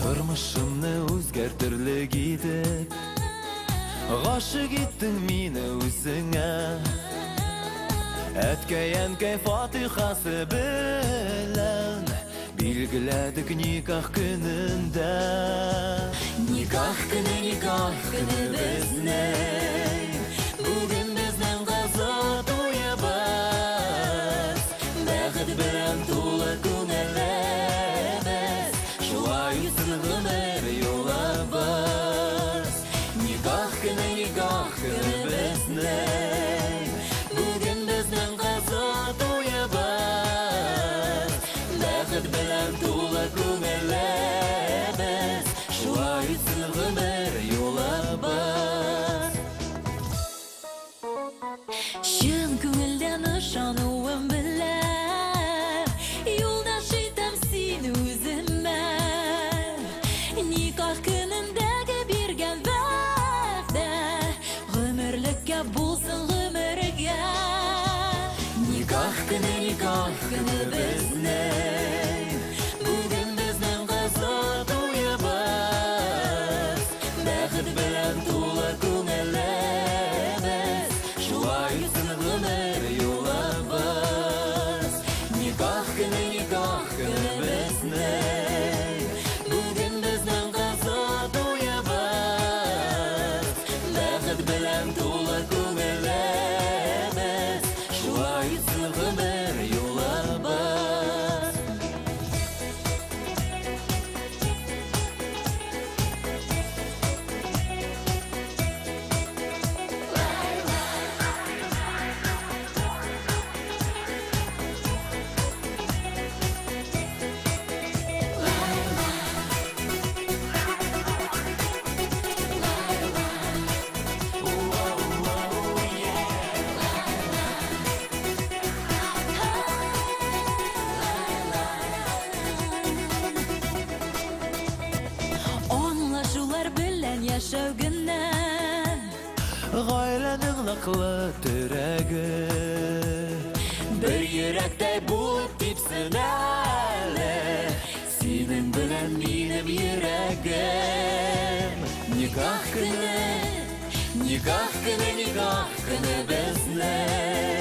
Тормышымны үзгәртерлек итеп Гашык иттең мине үзеңә Әткәй-әнкәй фатихасы белән Билгеләдек никах көнендә Никах көне безнең Бүген безнең газа туябыз Бәхет белән тулы күңелебез Шулай үтсен гомер юлыбыз Никах көне безнең Бүген безнең газа туябыз Бәхет белән тулы күңелебез Шулай үтсен гомер юлыбыз Чын күңелдән ышануым белән Юлдаш итәм син үземә Никах көнендәге биргән вәгъдә Гомерлеккә булсын гомергә Никах көне безнең Бүген безнең газа туябыз Бәхет белән тулы күңелебез Шулай үтсен гомер юлыбыз Никах көне безнең Бүген безнең газа туябыз Бәхет белән тулы күңелебез Шулай үтсен гомер юлыбыз Аңлашулар белән яшәү генә Гаиләнең ныклы терәге Бер йөрәктәй булып типсен әле Синең белән минем йөрәгем Никах көне безнең